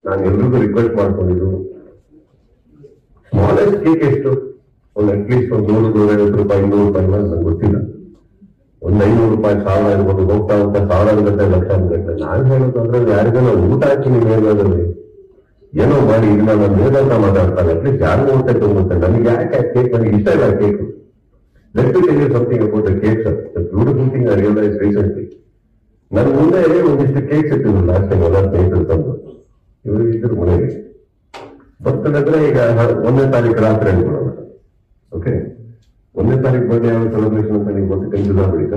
ನಾನು ಎಲ್ರಿಗೂ ರಿಕ್ವೆಸ್ಟ್ ಮಾಡ್ಕೊಂಡಿದ್ದು, ಸ್ಮಾಲೆಸ್ಟ್ ಕೇಕ್ ಎಷ್ಟು, ಒಂದು ಅಟ್ಲೀಸ್ಟ್ ಒಂದು 100-150 ರೂಪಾಯಿ, 200 ರೂಪಾಯಿ ನಂಗೆ ಗೊತ್ತಿಲ್ಲ. ಒಂದು 500 ರೂಪಾಯಿ, 1000 ಇರ್ಬೋದು, ಹೋಗ್ತಾ ಹೋಗ್ತಾ 1000 ಗಂಟೆ, ಲಕ್ಷ ಗಂಟೆ. ನಾನು ಹೇಳೋದು ಅಂದ್ರೆ ಯಾರಿಗೆಲ್ಲ ಊಟ ಹಾಕಿ ಮೇಘದಲ್ಲಿ ಏನೋ ಮಾಡಿ ಇಲ್ಲ ನಾನು ಮೇಘಂತ ಮಾತಾಡ್ತಾನೆ, ಅಟ್ಲೀಸ್ಟ್ ಯಾರಿಗೂ ಊಟ ತೊಗೊಂಡ್ರೆ ನನಗೆ ಯಾಕೆ ಕೇಕ್, ನನಗೆ ಇಷ್ಟ ಇಲ್ಲ cake. Let me tell you something about the cake sir. The beautiful thing I realise recently, ನನ್ನ ಮುಂದೆ ಒಂದಿಷ್ಟು ಕೇಕ್ಸ್ ಇಟ್ಟಿದ್ರು ಲಾಸ್ಟ್ ಟೈಮ್ ಎಲ್ಲ ಸ್ನೇಹಿತರು ತಂದು. ಇವರು ಇದ್ರು ಮನೆಗೆ ಬರ್ತಡೇ ಈಗ 1ನೇ ತಾರೀಕು ರಾತ್ರಿ ಅನ್ಕೊಳ್ಳೋಣ. ಓಕೆ, 1ನೇ ತಾರೀಕು ಬರ್ಡೇ ಯಾವ ಸೆಲೆಬ್ರೇಷನ್ ಅಂತ ನೀವು ಗೊತ್ತು, ಕಂಚಿದ ಬಳಿಕ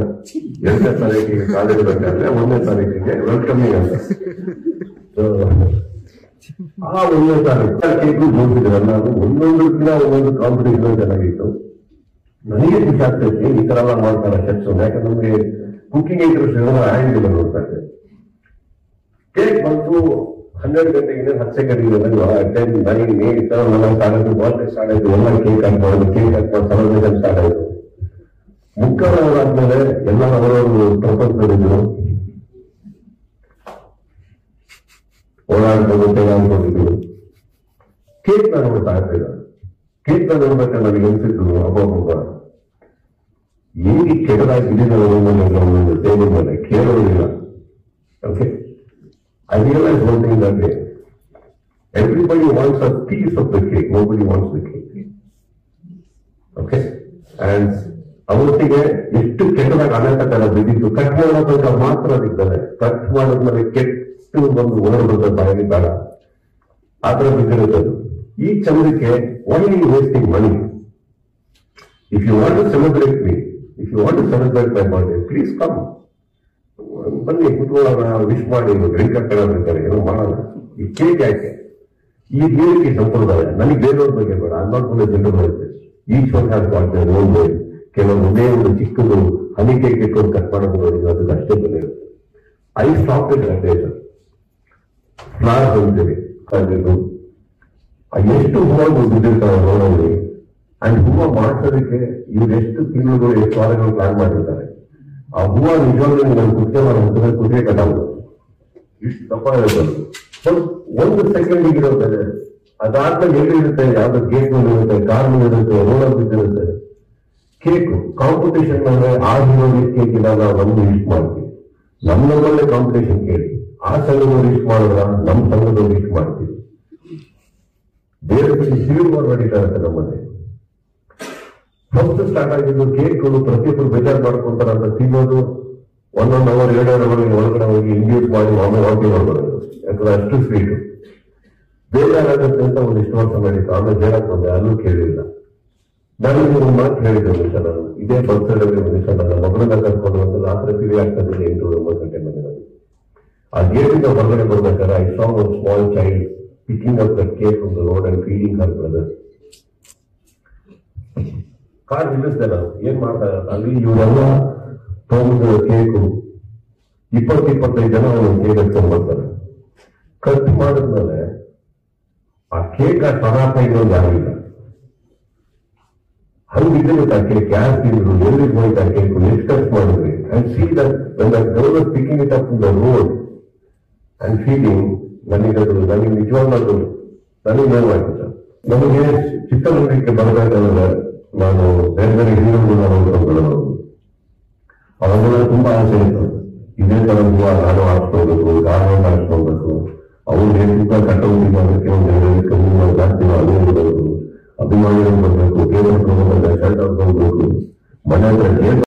2ನೇ ತಾರೀಕಿಗೆ ಕಾಲೇಜ್ ಬೇಕಾದ್ರೆ 1ನೇ ತಾರೀಕಿಗೆ ವೆಲ್ಕಮಿಂಗ್ ಅಂತ. ಆ 1ನೇ ತಾರೀಕು ಕೇಕು ಜೋಡಿಸಿದ್ರಲ್ಲ, ಅದು ಒಂದೊಂದು ದಿನ ಒಂದೊಂದು ಕಾಂಪಿಟೇಷನ್ ಚೆನ್ನಾಗಿತ್ತು. ನನಗೆ ಖುಷಿ ಆಗ್ತೈತಿ ಈ ತರ ಎಲ್ಲ ಮಾಡ್ತಾರೆ ಶೆಫ್ಸ್. ಯಾಕಂದ್ರೆ ನಮ್ಗೆ ಕುಕಿಂಗ್ ಇಂಟ್ರೆಸ್ಟ್ ಇರೋದು ಆಗಿಲ್ಲ ನೋಡ್ತಾ ಇದ್ದೆ. ಕೇಕ್ ಬಂತು 12 ಗಂಟೆಗೆ 10 ಸೆಕೆಂಡ್ 10, 9, 8 ಸ್ಟಾರ್ಟ್ ಆಯ್ತು, ಬರ್ತ್ಡೇ ಸ್ಟಾರ್ಟ್ ಆಯ್ತು, ಎಲ್ಲ ಕೇಕ್ ಕಟ್ ಮಾಡೋದು, ಕೇಕ್ ಕಟ್ ಮಾಡಿ ಸೆಲೆಬ್ರೇಷನ್ ಸ್ಟಾರ್ಟ್ ಆಯ್ತು. ಮುಕ್ಕಾಲು ಅವರ್ ಆದ್ಮೇಲೆ ಎಲ್ಲ ಅವರವರು ಪ್ರಪಂಚದಲ್ಲಿದ್ರು ಓಡಾಡ್ಕೊಂಡು ತೆಗೆದುಕೊಂಡಿದ್ರು. ಕೇಕ್ ನ ನೋಡ್ತಾ ಇರ್ತೀರ. ಕೇಕ್ ನ ನೋಡ್ಬೇಕಾದ್ರೆ ನನಗೆ ಅನ್ಸಿದ್ರು, ಅಬ್ಬಬ್ಬ ಹೇಗೆ ಕೆಟ್ಟದಾಗಿ ಇಲ್ಲಿಂದ ಟೇಬಲ್ ಮೇಲೆ ಕೇಳೋದಿಲ್ಲ. Okay, I realize one thing that day. Everybody wants a piece of the cake. Nobody wants the cake. Okay? And ಅವತ್ತಿಗೆ ಎಷ್ಟು ಕೆಟ್ಟದಾಗ ಅನಾಥಕರ ಬಿದ್ದಿದ್ದು, ಕಟ್ ಮಾಡೋದಾಗ ಮಾತ್ರ ಇದ್ದಾರೆ. ಕಟ್ ಮಾಡೋದ್ಮೇಲೆ ಕೆಟ್ಟು ಒಂದು ಓಡೋದ ಬಾಯಿಗೆ ಬೇಡ, ಆ ತರ ಬಿದ್ದಿರುತ್ತದೆ. ಈ ಚಂದ್ರಕ್ಕೆ why are you wasting money? If you want to celebrate me, if you want to celebrate my birthday, please come. ಬನ್ನಿ, ಕುತ್ಕೊಳ್ಳೋಣ, ವಿಶ್ ಮಾಡಿ, ಡ್ರಿಂಕ್ ಹಾಕ್ತಾರೆ, ಏನೋ ಮಾಡೋಣ. ಈ ಕೇಕ್ ಯಾಕೆ ಈ ರೀತಿ ಸಂಪ್ರದಾಯ? ನನಗೆ ಬೇರೆಯವ್ರ ಬಗ್ಗೆ ಬೇಡ. ಅನ್ಮಾಡ್ಕೊಂಡೆ ಜನರು ಬರುತ್ತೆ. ಈಚ್ ಒಂದು ಹಾಕ್ತಾರೆ ನೋಡ್ಬೋದು. ಕೆಲವೊಂದು ಒಂದೇ ಒಂದು ಚಿಕ್ಕದು ಹನಿ ಕೇಕ್ ಇಟ್ಕೊಂಡು ಕಟ್ ಮಾಡೋದು ಅದಕ್ಕೆ ಅಷ್ಟೇ ಬೆಲೆ ಇರುತ್ತೆ. ಐ ಸ್ಟಾಪ್ ಇಟ್ ಅದೇ ಸರ್. ಫ್ಲಾರ್ಸ್ ಅಂತೀವಿ, ಅದು ಎಷ್ಟು ಹೂವು ಬಿದ್ದಿರ್ತಾರೆ ನೋಡೋದು. ಅಂಡ್ ಹೂವು ಮಾಡ್ಸೋದಕ್ಕೆ ಇವ್ರು ಎಷ್ಟು ತಿಂಗಳು, ಎಷ್ಟು ವಾರಗಳು ಪ್ಲಾನ್ ಮಾಡಿರ್ತಾರೆ. ಆ ಹೂವು ನಿಜವಾಗ್ಲೂ ನಾನು ಕುರ್ಚೆ ಮಾಡೋ ಕುದುರೆ ಕಟ್ಟಾಗೋದು ಇಷ್ಟು ದಪ್ಪ ಇರುತ್ತೆ. ಒಂದು ಸೆಕೆಂಡ್ ಇರುತ್ತೆ. ಅದಾದ್ಮೇಲೆ ಎಲ್ಲಿರುತ್ತೆ, ಯಾವ್ದು ಗೇಟ್ ಮೇಲೆ ಇರುತ್ತೆ, ಕಾರ್ ಮೇಲೆ ಇರುತ್ತೆ, ರೋಡ್ ಬಿದ್ದಿರುತ್ತೆ. ಕೇಕು ಕಾಂಪಿಟೇಷನ್ ಮೇಲೆ ಆ ಹೀರೋ ಕೇಕ್ ಇದ್ದಾಗ ಒಂದು ಇಷ್ಟ ಮಾಡ್ತೀವಿ. ನಮ್ಮಲ್ಲೇ ಕಾಂಪಿಟೇಷನ್ ಕೇಳಿ, ಆ ಸಂಘದವ್ರು ಇಷ್ಟ ಮಾಡಿದ್ರ ನಮ್ಮ ಸಂಘದವ್ರು ಇಷ್ಟ ಮಾಡ್ತೀವಿ. ಬೇರೆ ಬರೀ ಸಿವಿಲ್ ವಾರ್ ನಡೀತಾ ಇರುತ್ತೆ ನಮ್ಮಲ್ಲಿ. ಫಸ್ಟ್ ಸ್ಟಾರ್ಟ್ ಆಗಿದ್ದು ಕೇಕ್ಗಳು ಪ್ರತಿಯೊಬ್ಬರು ಬೇಜಾರು ಮಾಡ್ಕೊಂತಾರೆ ಅಂತ ತಿನ್ನೋದು. 1 ಅವರ್ 2 ಅವರ್ ಒಳಗಡೆ ಹೋಗಿ ಇಂಡ್ಯೂಸ್ ಮಾಡಿ ಆಮೇಲೆ ವಾಂತಿ ಮಾಡ್ಬಾರ್ದು, ಯಾಕಂದ್ರೆ ಅಷ್ಟು ಸ್ವೀಟು ಬೇಜಾರಾಗುತ್ತೆ ಅಂತ ಒಂದಿಷ್ಟು ವರ್ಷ ನಡೀತು. ಆಮೇಲೆ ಬೇಡಕ್ಕೆ ಬಂದೆ, ಅಲ್ಲೂ ಕೇಳಿಲ್ಲ. ನಾನು ಒಂದು ಮಾತು ಹೇಳಿದ್ದೆ ಒಂದಿವಸ, ನಾನು ಇದೇ ಬರ್ತ್ಡೇ ಒಂದಿವಸ ನನ್ನ ಮಗಳನ್ನ ಕರ್ಕೊಂಡು ಒಂದು ರಾತ್ರಿ ಟಿವಿ ಆಗ್ತದೆ 8-9 ಗಂಟೆ ಮೇಲೆ. ಆ ಗೇಟಿಂದ ಹೊರಗಡೆ ಬರ್ಬೇಕಾದ್ರೆ I saw one small child picking up the cake from the road and feeding her brother. Car ನಿಲ್ಲಿಸ್ದೆ ನಾನು, ಏನ್ ಮಾಡ್ತಾ ಅಲ್ಲಿ ಇವರೆಲ್ಲ ತಗೊಂಡು ಕೇಕು 20-25 ಜನ ಒಂದು ಕೇಕ್ ಎತ್ಕೊಂಡ್ ಬರ್ತಾರೆ. ಕಟ್ ಮಾಡಿದ್ಮೇಲೆ ಆ ಕೇಕ್ ಸರಾಪ ಇನ್ನೊಂದು ಯಾರಿಲ್ಲ. ಹಂಗಿದ್ದಿರುತ್ತೆ ಆ ಕೇಕ್. ಯಾರು ತಿಂದ್ರು, ಎಲ್ಲಿ ಹೋಯ್ತು ಆ ಕೇಕು, ಎಷ್ಟು ಖರ್ಚು ಮಾಡಿದ್ರಿ. And see that when that girl was picking it up from the road and feeding, ನನಗೆ ನಿಜವಾಗ್ಲೂ ನನಗೆ ನೋವಾಯ್ತು ಸರ್. ನಮಗೆ ಚಿತ್ರರಂಗಕ್ಕೆ ಬರಬೇಕಾದ್ರೆ ನಾನು ಬೇರೆ ಬೇರೆ ಹೀರೋಗಳನ್ನ ನೋಡ್ಕೊಂಡು ಅವಾಗೆಲ್ಲ ತುಂಬಾ ಆಸೆ ಇತ್ತು. ಇದೇ ತರ ಹೂವು ನಾನು ಹಾಕ್ಸ್ಕೊಳ್ಬೇಕು, ಗಾರ್ಮೆಂಟ್ ಹಾಕ್ಸ್ಕೊಳ್ಬೇಕು, ಅವ್ರಿಗೆ ತುಂಬ ಕಟ್ಟೋದಿಲ್ಲ, ಅದಕ್ಕೆ ಒಂದು ಕಮ್ಮಿ ಜಾಸ್ತಿ ಅದೇ ಇರಬೇಕು, ಅಭಿಮಾನಿಗಳು ಬರ್ಬೇಕು, ಬೇರೆ ಶರ್ಟ್ ಹಾಕ್ಕೊಳ್ಬೇಕು, ಮನೆ ಹತ್ರ